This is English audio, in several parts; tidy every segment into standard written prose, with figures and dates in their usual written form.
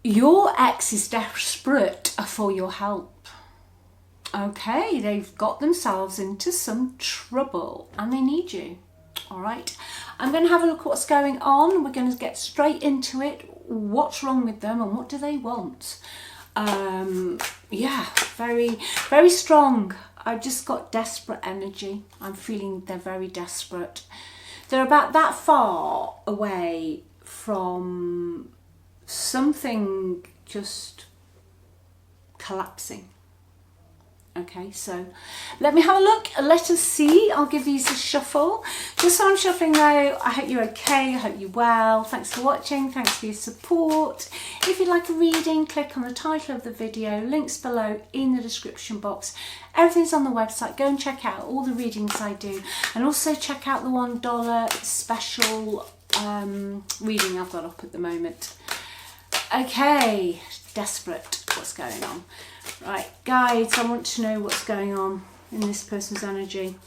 Your ex is desperate for your help. Okay, they've got themselves into some trouble and they need you. All right, I'm going to have a look at what's going on. We're going to get straight into it. What's wrong with them and what do they want? Yeah, very, very strong. I've just got desperate energy. I'm feeling they're very desperate. They're about that far away from something just collapsing. Okay, so let me have a look. Let us see. I'll give these a shuffle. Just while I'm shuffling though, I hope you're okay. I hope you're well. Thanks for watching. Thanks for your support. If you'd like a reading, click on the title of the video. Links below in the description box. Everything's on the website. Go and check out all the readings I do. And also check out the $1 special reading I've got up at the moment. Okay, desperate. What's going on? Right, guides, I want to know what's going on in this person's energy.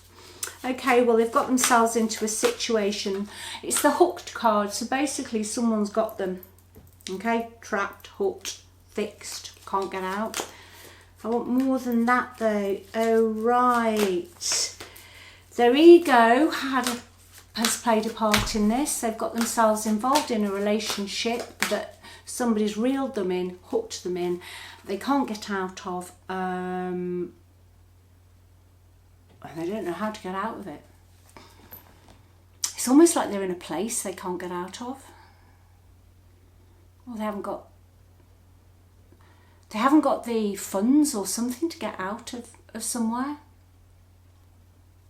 Okay, well, they've got themselves into a situation. It's the hooked card, so basically someone's got them. Okay, trapped, hooked, fixed, can't get out. I want more than that though. Oh, right. Their ego has played a part in this. They've got themselves involved in a relationship that somebody's reeled them in, hooked them in. They can't get out of, and they don't know how to get out of it. It's almost like they're in a place they can't get out of. Or they haven't got the funds or something to get out of somewhere.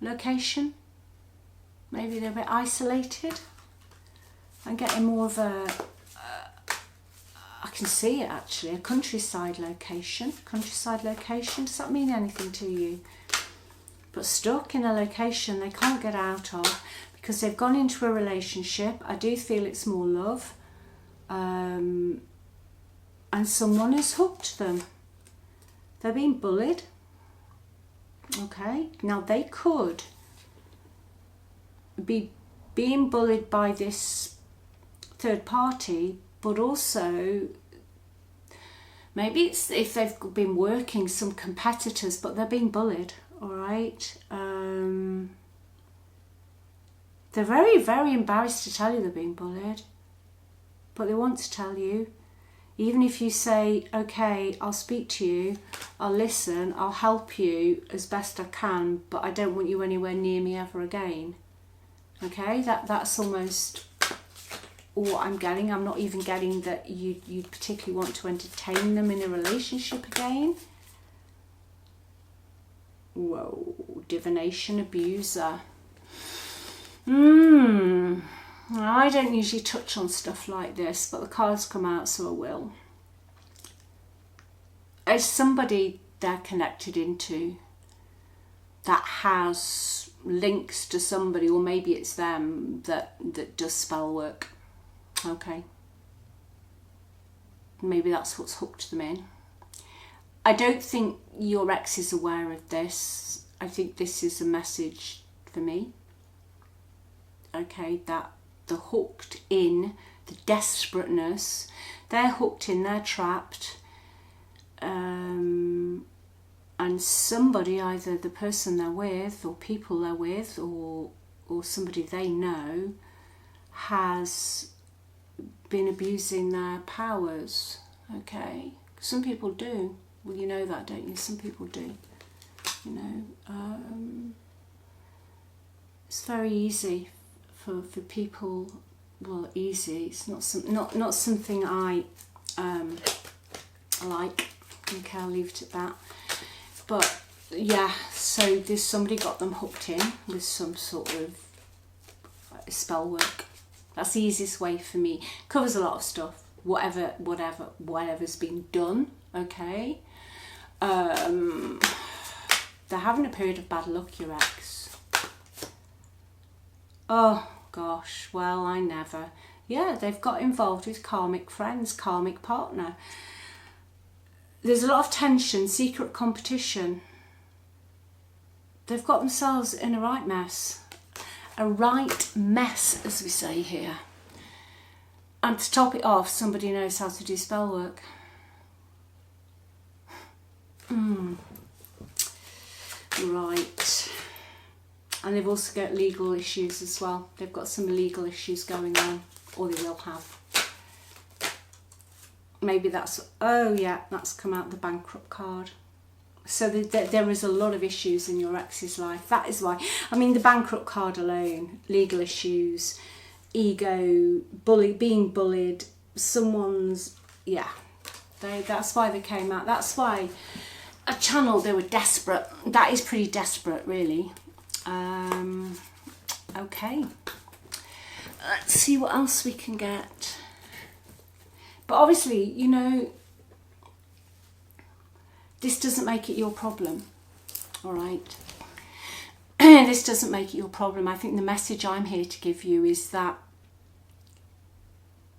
Location. Maybe they're a bit isolated. I'm getting more of a I can see it actually, a countryside location. Countryside location, does that mean anything to you? But stuck in a location they can't get out of because they've gone into a relationship. I do feel it's more love. And someone has hooked them. They're being bullied. Okay, now they could be being bullied by this third party, but also maybe it's if they've been working, some competitors, but they're being bullied. All right, they're very, very embarrassed to tell you they're being bullied, but they want to tell you. Even if you say, okay, I'll speak to you, I'll listen, I'll help you as best I can, but I don't want you anywhere near me ever again. Okay, that's almost all I'm getting. I'm not even getting that you particularly want to entertain them in a relationship again. Whoa, divination abuser. I don't usually touch on stuff like this, but the cards come out, so I will. As somebody they're connected into that has links to somebody, or maybe it's them that does spell work. Okay, maybe that's what's hooked them in. I don't think your ex is aware of this. I think this is a message for me. Okay, that the hooked in, the desperateness, they're hooked in, they're trapped, and somebody, either the person they're with or people they're with or somebody they know, has been abusing their powers. Okay, some people do. Well, you know that, don't you? Some people do. You know, it's very easy for people. Well, easy. It's not something I like. Okay, I'll leave it at that. But yeah, so there's somebody got them hooked in with some sort of spell work. That's the easiest way for me. Covers a lot of stuff. Whatever's been done. Okay. They're having a period of bad luck, your ex. Oh gosh, well, I never. Yeah, they've got involved with karmic friends, karmic partner. There's a lot of tension, secret competition. They've got themselves in a right mess. A right mess, as we say here. And to top it off, somebody knows how to do spell work. Right. And they've also got legal issues as well. They've got some legal issues going on, or they will have. Maybe that's, oh yeah, that's come out the bankrupt card. So there is a lot of issues in your ex's life. That is why, I mean, the bankrupt card alone, legal issues, ego, being bullied, someone's, yeah, that's why they came out. That's why a channel, they were desperate. That is pretty desperate, really. Okay, let's see what else we can get. But obviously, you know, this doesn't make it your problem, all right? This doesn't make it your problem. I think the message I'm here to give you is that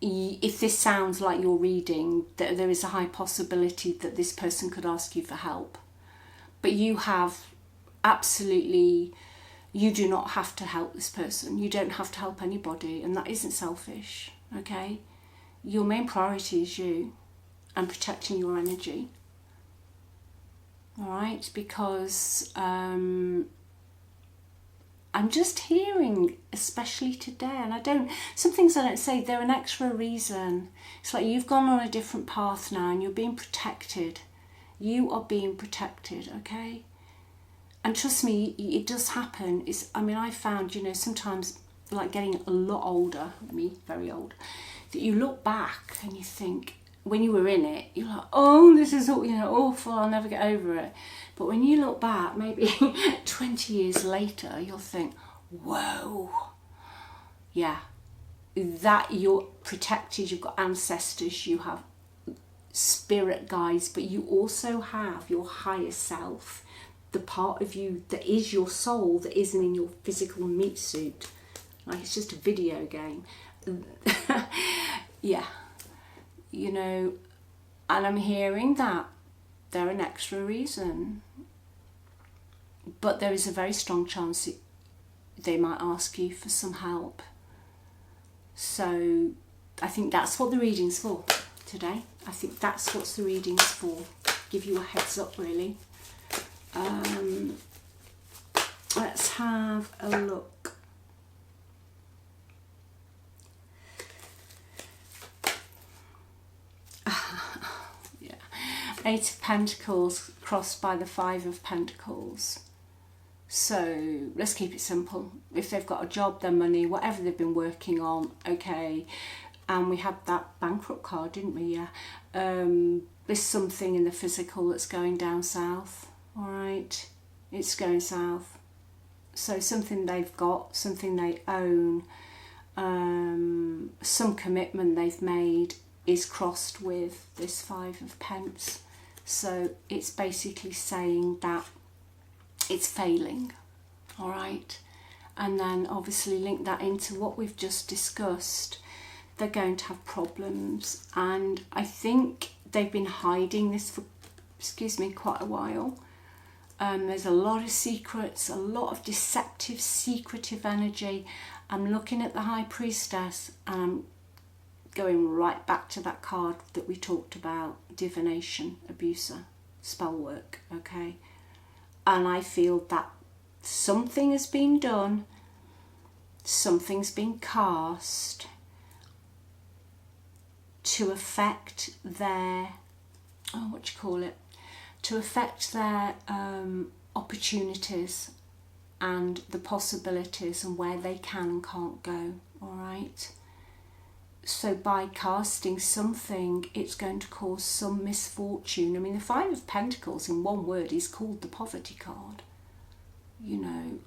if this sounds like you're reading, that there is a high possibility that this person could ask you for help. But you have absolutely, you do not have to help this person. You don't have to help anybody, and that isn't selfish, okay? Your main priority is you and protecting your energy. All right, because I'm just hearing, especially today, and some things I don't say, they're an extra reason. It's like you've gone on a different path now and you're being protected. You are being protected, okay? And trust me, it does happen. I mean, I found, you know, sometimes, like getting a lot older, me, very old, that you look back and you think, when you were in it, you're like, oh, this is, you know, awful, I'll never get over it. But when you look back, maybe 20 years later, you'll think, whoa, yeah, that you're protected, you've got ancestors, you have spirit guides, but you also have your higher self, the part of you that is your soul, that isn't in your physical meat suit. Like, it's just a video game. Yeah. You know, and I'm hearing that they're an extra reason, but there is a very strong chance they might ask you for some help. So I think that's what the reading's for today. I think that's what the reading's for. Give you a heads up, really. Let's have a look. Eight of Pentacles crossed by the Five of Pentacles. So let's keep it simple. If they've got a job, their money, whatever they've been working on, okay. And we had that bankrupt card, didn't we? Yeah. There's something in the physical that's going down south. All right, it's going south. So something they've got, something they own, some commitment they've made is crossed with this Five of Pence. So it's basically saying that it's failing, all right? And then obviously link that into what we've just discussed. They're going to have problems, and I think they've been hiding this for, quite a while. There's a lot of secrets, a lot of deceptive, secretive energy. I'm looking at the High Priestess, and I'm going right back to that card that we talked about, divination, abuser, spell work, okay? And I feel that something has been done, something's been cast to affect their, to affect their opportunities and the possibilities and where they can and can't go, all right? So by casting something, it's going to cause some misfortune. I mean, the Five of Pentacles in one word is called the poverty card, you know,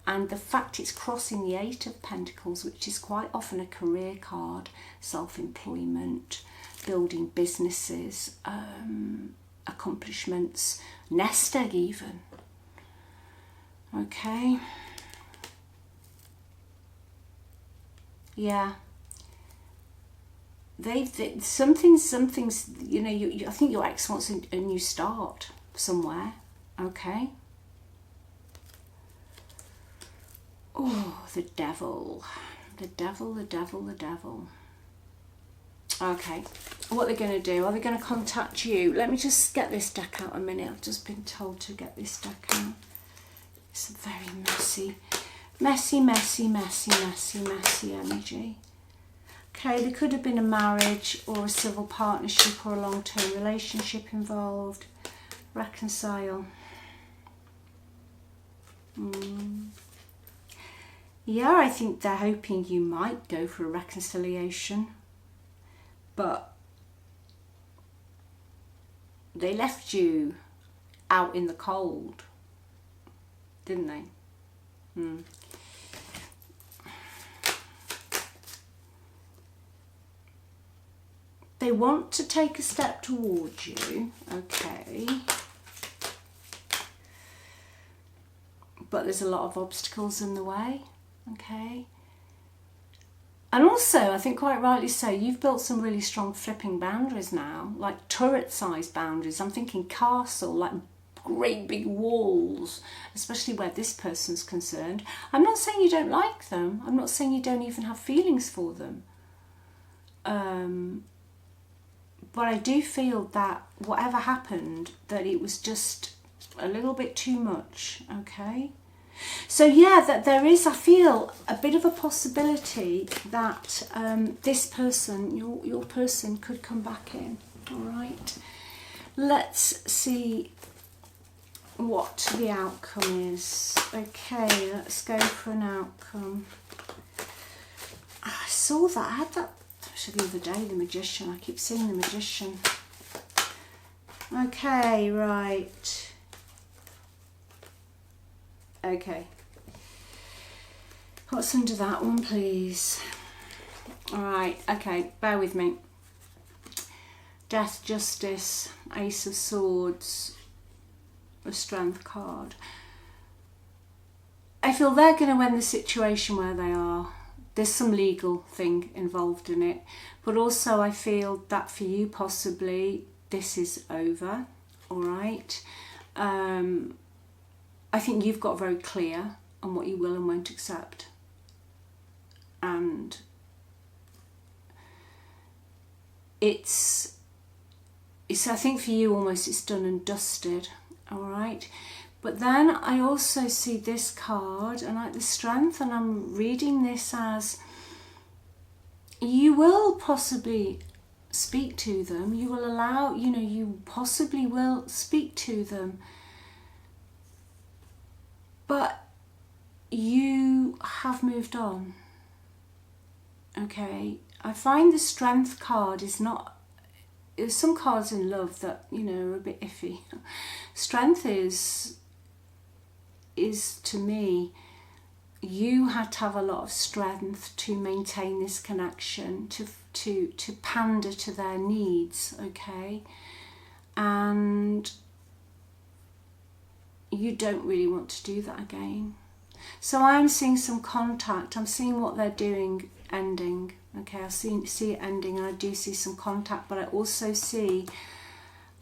and the fact it's crossing the Eight of Pentacles, which is quite often a career card, self-employment, building businesses, accomplishments, nest egg even, okay, yeah. Something's, you know, I think your ex wants a new start somewhere, okay? Oh, the devil. The devil, the devil, the devil. Okay, what they're going to do, are they going to contact you? Let me just get this deck out a minute. I've just been told to get this deck out. It's a very messy energy. Okay, there could have been a marriage or a civil partnership or a long-term relationship involved. Reconcile. Yeah, I think they're hoping you might go for a reconciliation, but they left you out in the cold, didn't they? They want to take a step towards you, okay, but there's a lot of obstacles in the way, okay. And also, I think quite rightly so, you've built some really strong flipping boundaries now, like turret-sized boundaries. I'm thinking castle, like great big walls, especially where this person's concerned. I'm not saying you don't like them. I'm not saying you don't even have feelings for them. But I do feel that whatever happened, that it was just a little bit too much, okay? So yeah, that there is, I feel, a bit of a possibility that this person, your person, could come back in, all right? Let's see what the outcome is. Okay, let's go for an outcome. I saw that, I had that actually the other day, the Magician. I keep seeing the Magician. Okay, right. Okay. What's under that one, please? Alright, okay, bear with me. Death, Justice, Ace of Swords, a Strength card. I feel they're going to end the situation where they are. There's some legal thing involved in it, but also I feel that for you possibly this is over, all right? I think you've got very clear on what you will and won't accept, and it's I think for you almost it's done and dusted, all right? But then I also see this card and like the Strength, and I'm reading this as you will possibly speak to them, you will allow, you know, you possibly will speak to them, but you have moved on, okay? I find the Strength card is not, there's some cards in love that, you know, are a bit iffy. Strength is to me, you had to have a lot of strength to maintain this connection, to pander to their needs, okay? And you don't really want to do that again. So I'm seeing some contact, I'm seeing what they're doing ending, okay? I see it ending, and I do see some contact, but I also see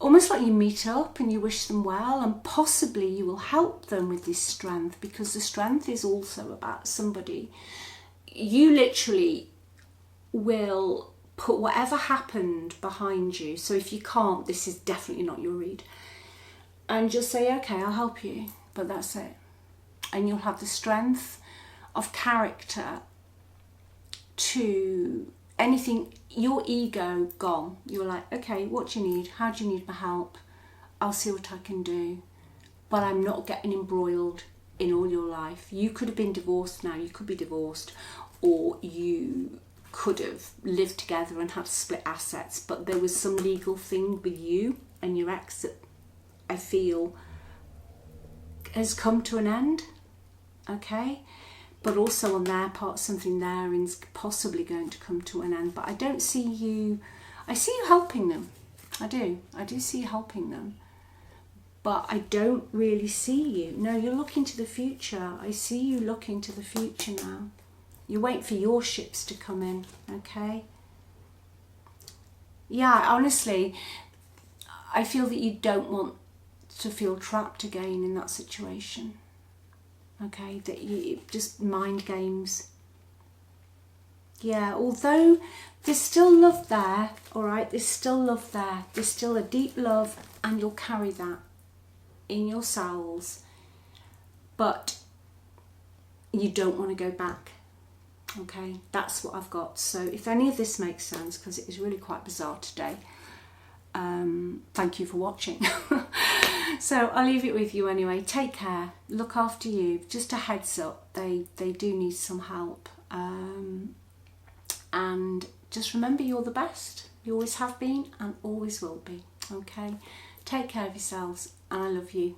almost like you meet up and you wish them well, and possibly you will help them with this Strength, because the Strength is also about somebody. You literally will put whatever happened behind you. So if you can't, this is definitely not your read. And just say, okay, I'll help you, but that's it. And you'll have the strength of character to anything, your ego gone. You're like, okay, what do you need? How do you need my help? I'll see what I can do. But I'm not getting embroiled in all your life. You could have been divorced now, you could be divorced, or you could have lived together and had to split assets, but there was some legal thing with you and your ex that I feel has come to an end, okay? But also on their part, something there is possibly going to come to an end. But I don't see you, I see you helping them. I do see you helping them. But I don't really see you. No, you're looking to the future. I see you looking to the future now. You wait for your ships to come in, okay? Yeah, honestly, I feel that you don't want to feel trapped again in that situation. Okay, that you just mind games. Yeah, although there's still love there, all right, there's still love there. There's still a deep love, and you'll carry that in your cells, but you don't want to go back. Okay, that's what I've got. So if any of this makes sense, because it was really quite bizarre today, thank you for watching. So I'll leave it with you anyway. Take care, look after you. Just a heads up, they do need some help. And just remember, you're the best. You always have been and always will be. Okay, take care of yourselves, and I love you.